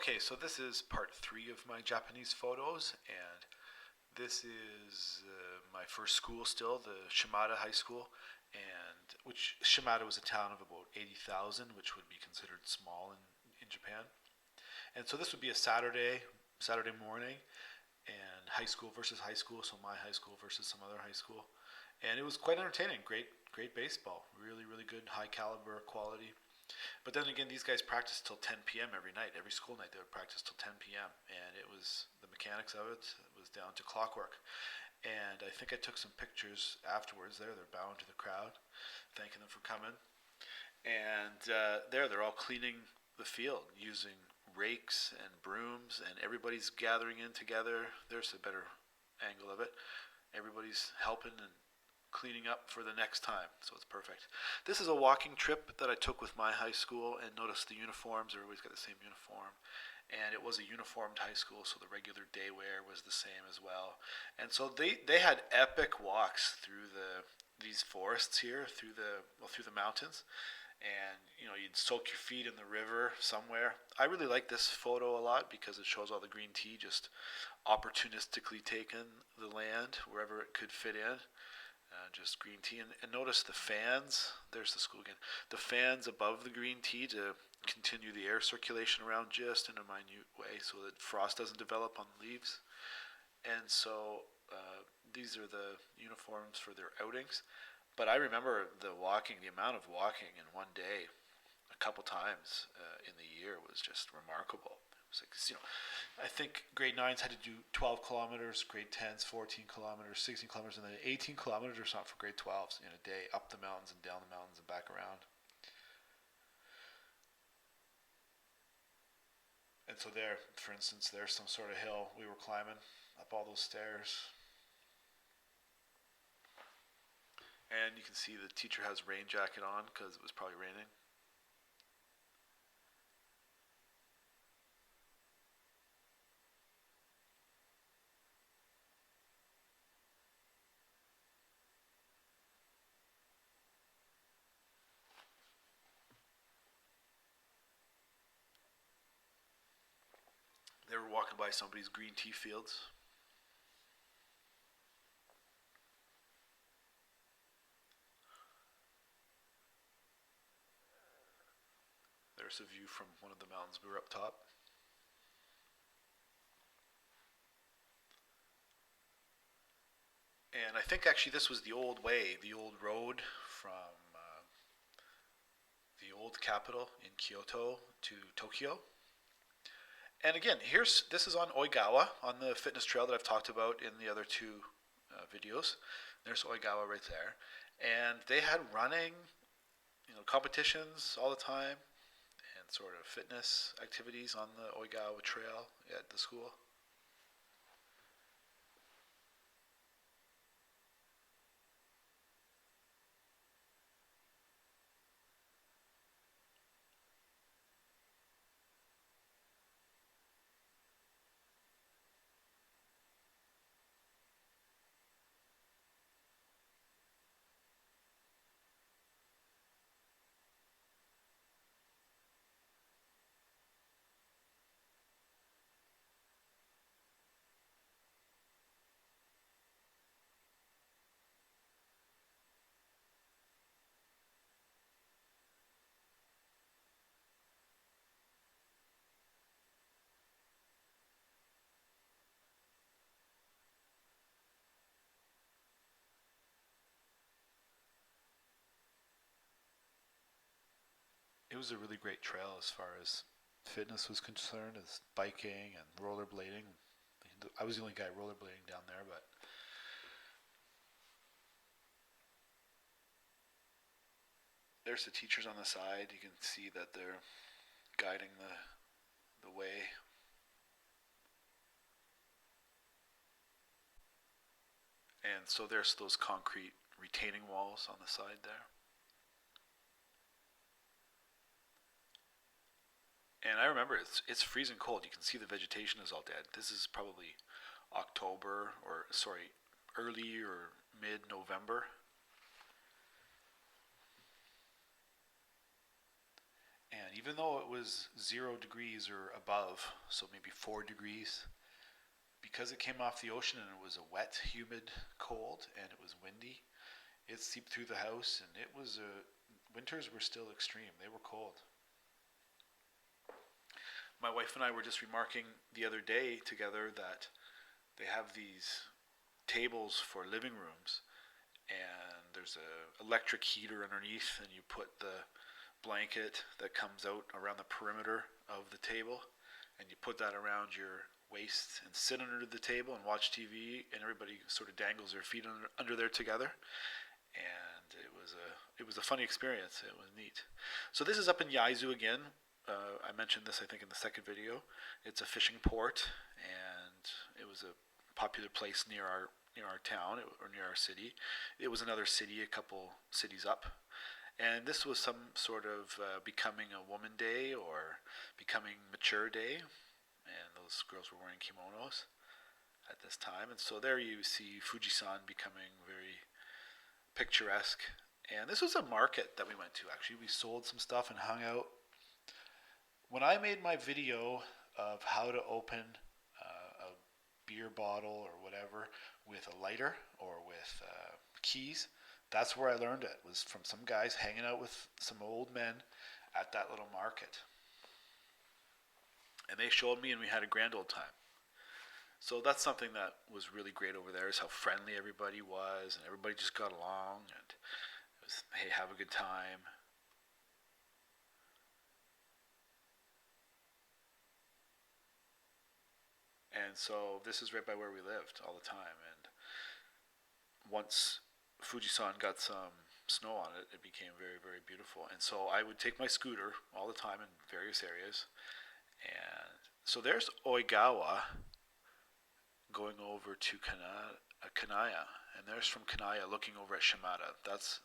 Okay, so this is part three of my Japanese photos, and this is my first school still, the Shimada High School, and which Shimada was a town of about 80,000, which would be considered small in Japan. And so this would be a Saturday morning, and high school versus high school, so my high school versus some other high school. And it was quite entertaining, great baseball, really good, high caliber quality. But then again, these guys practiced till 10 p.m. every night. Every school night they would practice till 10 p.m. And it was the mechanics of it was down to clockwork. And I think I took some pictures afterwards. They're bowing to the crowd, thanking them for coming. And they're all cleaning the field using rakes and brooms, and everybody's gathering in together. There's a better angle of it. Everybody's helping and cleaning up for the next time, so it's perfect. This is a walking trip that I took with my high school, and notice the uniforms, everybody's got the same uniform. And it was a uniformed high school, so the regular day wear was the same as well. And so they had epic walks through these forests here, through the mountains. And you'd soak your feet in the river somewhere. I really like this photo a lot because it shows all the green tea just opportunistically taking the land wherever it could fit in. Just green tea, and notice the fans. There's the school again. The fans above the green tea to continue the air circulation around just in a minute way, so that frost doesn't develop on the leaves. And so these are the uniforms for their outings. But I remember the amount of walking in one day, a couple times in the year was just remarkable. It was like, I think grade 9s had to do 12 kilometers, grade 10s 14 kilometers, 16 kilometers, and then 18 kilometers or something for grade 12s in a day, up the mountains and down the mountains and back around. And so there, for instance, there's some sort of hill we were climbing up all those stairs. And you can see the teacher has a rain jacket on because it was probably raining. They were walking by somebody's green tea fields. There's a view from one of the mountains we were up top. And I think actually this was the old way, the old road from the old capital in Kyoto to Tokyo. And again, this is on Oigawa, on the fitness trail that I've talked about in the other two videos. There's Oigawa right there. And they had running, competitions all the time, and sort of fitness activities on the Oigawa trail at the school. It was a really great trail as far as fitness was concerned, as biking and rollerblading. I was the only guy rollerblading down there, but there's the teachers on the side. You can see that they're guiding the way. And so there's those concrete retaining walls on the side there. And I remember it's freezing cold. You can see the vegetation is all dead. This is probably October, or sorry, early or mid-November. And even though it was 0 degrees or above, so maybe 4 degrees, because it came off the ocean and it was a wet, humid, cold, and it was windy, it seeped through the house, and it was winters were still extreme. They were cold. My wife and I were just remarking the other day together that they have these tables for living rooms, and there's a electric heater underneath, and you put the blanket that comes out around the perimeter of the table, and you put that around your waist and sit under the table and watch TV, and everybody sort of dangles their feet under there together. And it was a funny experience. It was neat. So this is up in Yaizu again. I mentioned this, I think, in the second video. It's a fishing port, and it was a popular place near our town or near our city. It was another city, a couple cities up, and this was some sort of becoming a woman day or becoming mature day, and those girls were wearing kimonos at this time. And so there you see Fujisan becoming very picturesque. And this was a market that we went to, actually. We sold some stuff and hung out. When I made my video of how to open a beer bottle or whatever with a lighter or with keys, that's where I learned it. Was from some guys hanging out with some old men at that little market. And they showed me, and we had a grand old time. So that's something that was really great over there, is how friendly everybody was, and everybody just got along, and it was, hey, have a good time. And so this is right by where we lived all the time. And once Fujisan got some snow on it, it became very, very beautiful. And so I would take my scooter all the time in various areas. And so there's Oigawa going over to Kanaya, and there's from Kanaya looking over at Shimada. That's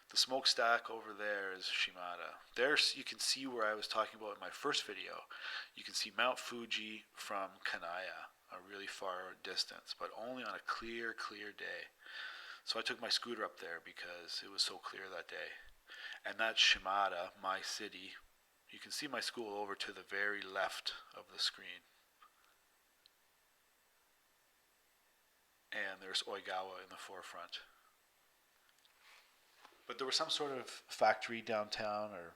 the smokestack over there is Shimada. There's you can see where I was talking about in my first video. You can see Mount Fuji from Kanaya, a really far distance, but only on a clear, clear day. So I took my scooter up there because it was so clear that day. And that's Shimada, my city. You can see my school over to the very left of the screen. And there's Oigawa in the forefront. But there was some sort of factory downtown or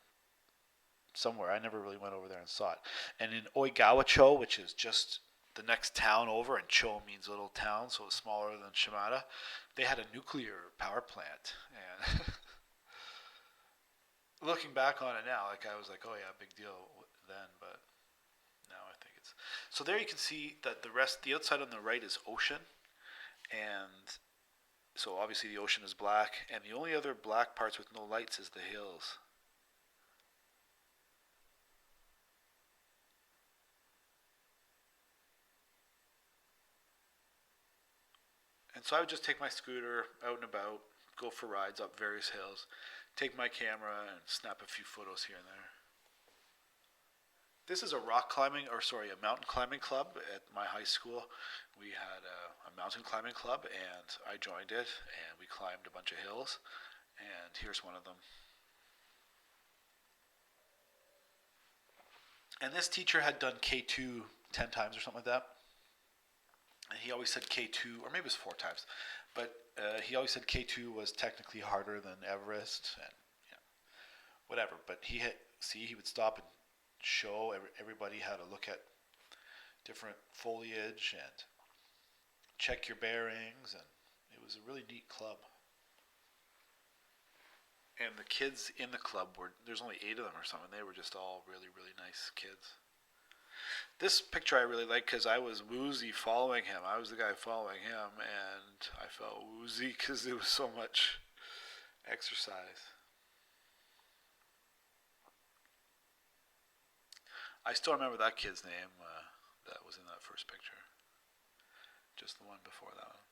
somewhere. I never really went over there and saw it. And in Oigawa-cho, which is just the next town over, and Cho means little town, so it's smaller than Shimada, they had a nuclear power plant. And looking back on it now, like I was like, oh yeah, big deal then, but now I think it's so. There you can see that the outside on the right is ocean, and so obviously the ocean is black, and the only other black parts with no lights is the hills. And so I would just take my scooter out and about, go for rides up various hills, take my camera and snap a few photos here and there. This is a rock climbing, or sorry, a mountain climbing club at my high school. We had a mountain climbing club, and I joined it, and we climbed a bunch of hills. And here's one of them. And this teacher had done K2 10 times or something like that. And he always said K2, or maybe it was 4 times, but he always said K2 was technically harder than Everest, and you know, whatever. But he would stop and show everybody how to look at different foliage and check your bearings, and it was a really neat club. And the kids in the club there's only 8 of them or something. They were just all really, really nice kids. This picture I really like because I was woozy following him. I was the guy following him, and I felt woozy because it was so much exercise. I still remember that kid's name that was in that first picture. Just the one before that one.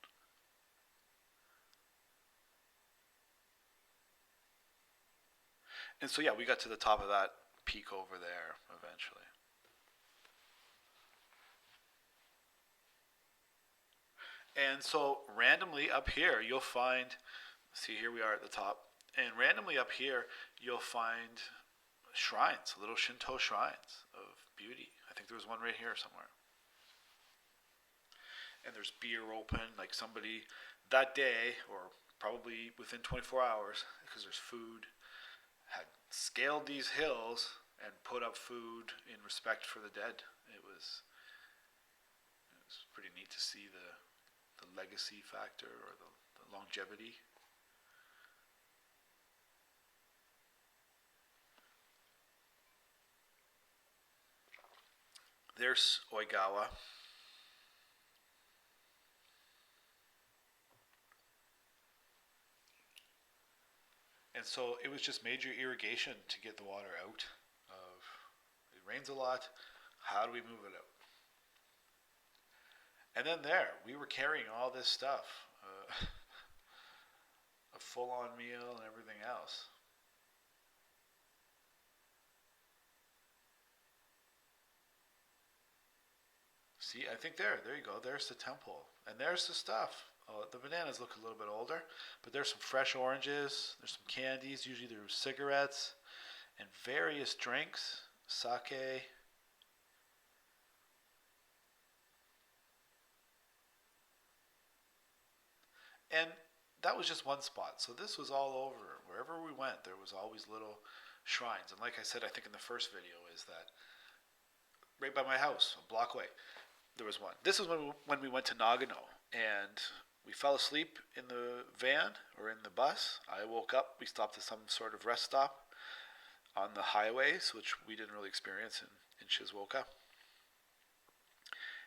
And so yeah, we got to the top of that peak over there eventually. And so randomly up here, you'll find, see here we are at the top, and randomly up here, you'll find shrines, little Shinto shrines of beauty. I think there was one right here somewhere. And there's beer open, like somebody that day, or probably within 24 hours, because there's food, had scaled these hills and put up food in respect for the dead. It was pretty neat to see the legacy factor or the longevity. There's Oigawa. And so it was just major irrigation to get the water out of. It rains a lot. How do we move it out? And then there, we were carrying all this stuff, a full-on meal and everything else. See, I think there you go. There's the temple, and there's the stuff. Oh, the bananas look a little bit older, but there's some fresh oranges. There's some candies. Usually there's cigarettes and various drinks, sake. And that was just one spot. So this was all over. Wherever we went, there was always little shrines. And like I said, I think in the first video, is that right by my house, a block away, there was one. This is when we went to Nagano, and we fell asleep in the van or in the bus. I woke up. We stopped at some sort of rest stop on the highways, which we didn't really experience in Shizuoka.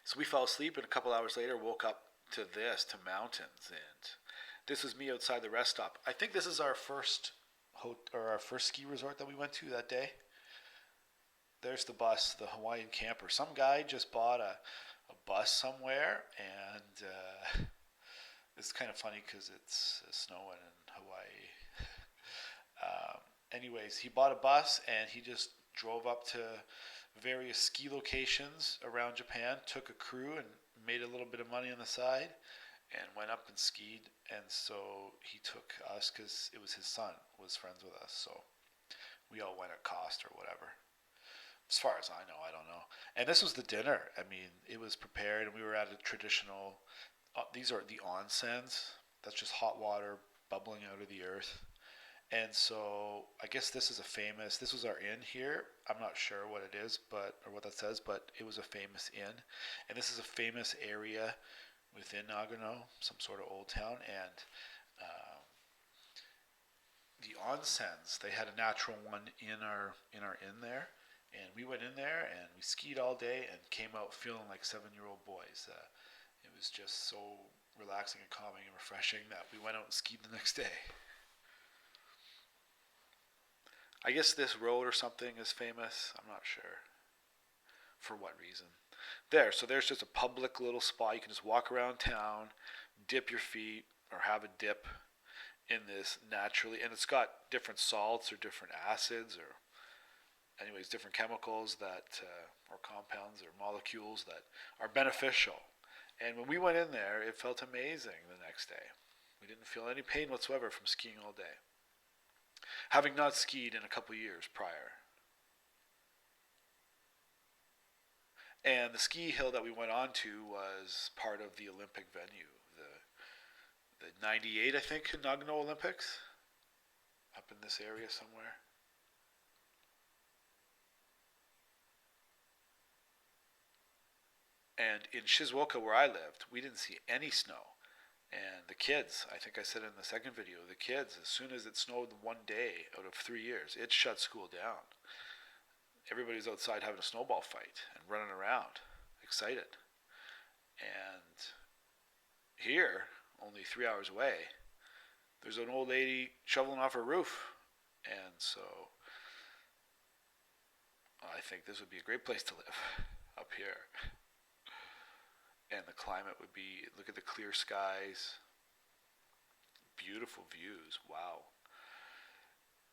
So we fell asleep, and a couple hours later woke up to mountains, and this was me outside the rest stop. I think this is our first or our first ski resort that we went to that day. There's the bus, the Hawaiian camper. Some guy just bought a bus somewhere, and it's kind of funny because it's snowing in Hawaii. Anyways, he bought a bus and he just drove up to various ski locations around Japan, took a crew and made a little bit of money on the side, and went up and skied. And so he took us because it was his son was friends with us. So we all went at cost or whatever. As far as I know, I don't know. And this was the dinner. I mean, it was prepared, and we were at a traditional. These are the onsens. That's just hot water bubbling out of the earth. And so I guess this is a famous. This was our inn here. I'm not sure what it is, but or what that says, but it was a famous inn, and this is a famous area within Nagano, some sort of old town, and uh, the onsens. They had a natural one in our inn there, and we went in there and we skied all day and came out feeling like 7-year-old boys. It was just so relaxing and calming and refreshing that we went out and skied the next day. I guess this road or something is famous. I'm not sure for what reason. So there's just a public little spot. You can just walk around town, dip your feet, or have a dip in this naturally. And it's got different salts or different acids or, anyways, different chemicals that, or compounds or molecules that are beneficial. And when we went in there, it felt amazing the next day. We didn't feel any pain whatsoever from skiing all day, having not skied in a couple years prior. And the ski hill that we went on to was part of the Olympic venue, the '98, I think, Nagano Olympics, up in this area somewhere. And in Shizuoka, where I lived, we didn't see any snow. And the kids, I think I said in the second video, the kids, as soon as it snowed one day out of 3 years, it shut school down. Everybody's outside having a snowball fight and running around, excited. And here, only 3 hours away, there's an old lady shoveling off her roof. And so I think this would be a great place to live up here. And the climate would be, look at the clear skies, beautiful views. Wow.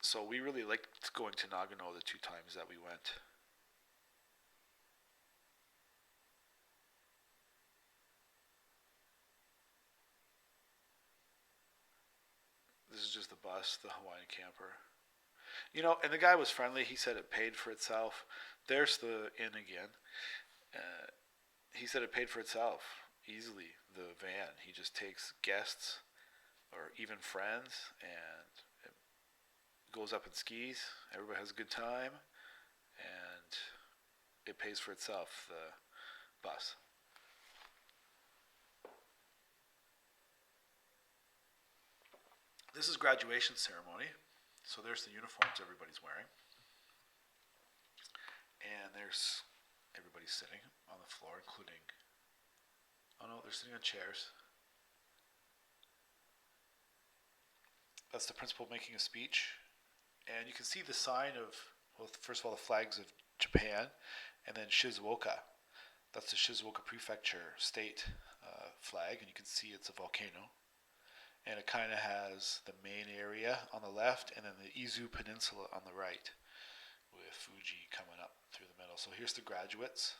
So we really liked going to Nagano the 2 times that we went. This is just the bus, the Hawaiian camper. And the guy was friendly. He said it paid for itself. There's the inn again. Uh, he said it paid for itself easily. The van. He just takes guests or even friends and it goes up and skis. Everybody has a good time, and it pays for itself. The bus. This is graduation ceremony. So there's the uniforms everybody's wearing, and there's everybody sitting on the floor, including. Oh no, they're sitting on chairs. That's the principal making a speech, and you can see the sign of, well, first of all, the flags of Japan, and then Shizuoka. That's the Shizuoka Prefecture state flag, and you can see it's a volcano. And it kind of has the main area on the left, and then the Izu Peninsula on the right, with Fuji coming up through the middle. So here's the graduates.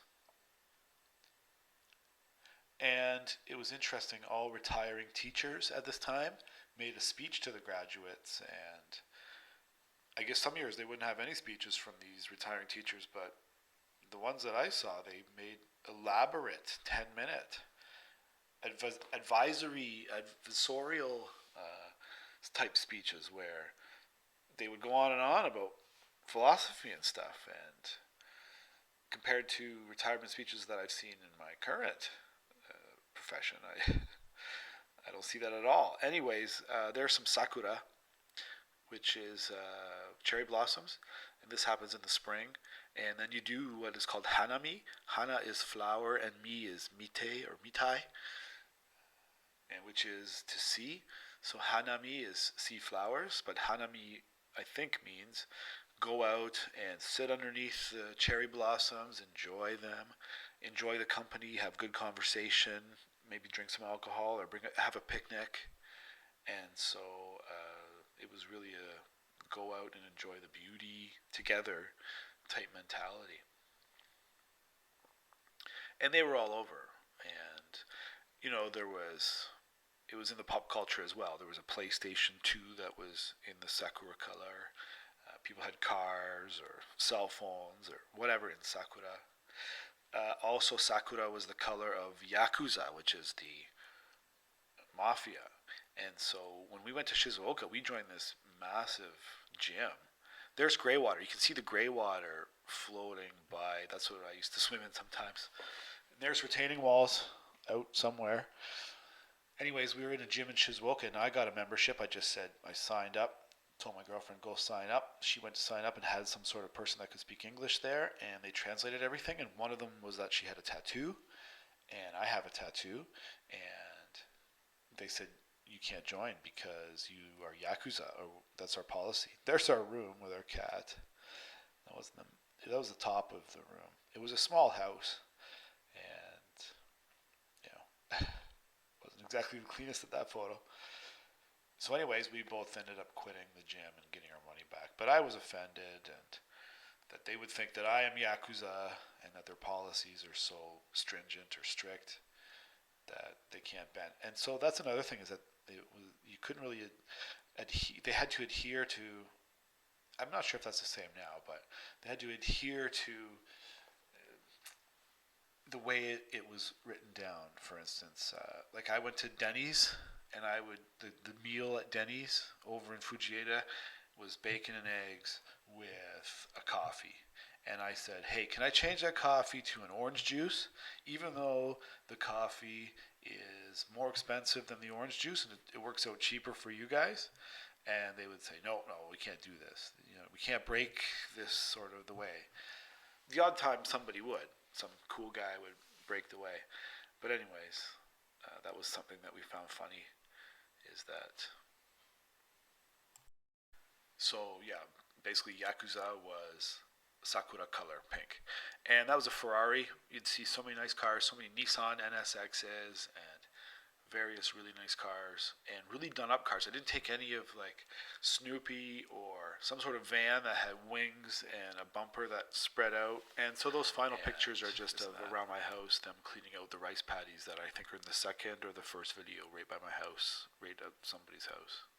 And it was interesting, all retiring teachers at this time made a speech to the graduates, and I guess some years they wouldn't have any speeches from these retiring teachers, but the ones that I saw, they made elaborate 10-minute advisorial type speeches where they would go on and on about philosophy and stuff. And compared to retirement speeches that I've seen in my current profession, I don't see that at all. Anyways, there's some Sakura, which is cherry blossoms, and this happens in the spring. And then you do what is called hanami. Hana is flower, and mi is mite or mitai, and which is to see. So hanami is see flowers, but hanami I think means go out and sit underneath the cherry blossoms, enjoy them, enjoy the company, have good conversation, maybe drink some alcohol or have a picnic. And so it was really a go out and enjoy the beauty together type mentality. And they were all over. And it was in the pop culture as well. There was a PlayStation 2 that was in the Sakura color. People had cars or cell phones or whatever in Sakura. Also, Sakura was the color of Yakuza, which is the mafia. And so when we went to Shizuoka, we joined this massive gym. There's gray water. You can see the gray water floating by. That's what I used to swim in sometimes. And there's retaining walls out somewhere. Anyways, we were in a gym in Shizuoka, and I got a membership. I just said I signed up. Told my girlfriend go sign up. She went to sign up and had some sort of person that could speak English there, and they translated everything. And one of them was that she had a tattoo, and I have a tattoo, and they said you can't join because you are Yakuza, or that's our policy. There's our room with our cat. That was the top of the room. It was a small house, and wasn't exactly the cleanest at that photo. So, anyways, we both ended up quitting the gym and getting our money back. But I was offended, and that they would think that I am Yakuza and that their policies are so stringent or strict that they can't bend. And so that's another thing is that you couldn't really adhere. They had to adhere to. I'm not sure if that's the same now, but they had to adhere to the way it was written down. For instance, like I went to Denny's, and the meal at Denny's over in Fujieda was bacon and eggs with a coffee. And I said, hey, can I change that coffee to an orange juice, even though the coffee is more expensive than the orange juice and it works out cheaper for you guys? And they would say, no, we can't do this. We can't break this sort of the way. The odd time somebody would. Some cool guy would break the way. But anyways, that was something that we found funny, is that. So yeah, basically Yakuza was Sakura color pink. And that was a Ferrari. You'd see so many nice cars, so many Nissan NSXs and various really nice cars and really done up cars. I didn't take any of like Snoopy or some sort of van that had wings and a bumper that spread out. And so those final pictures are just of around my house, them cleaning out the rice paddies that I think are in the second or the first video right by my house, right at somebody's house.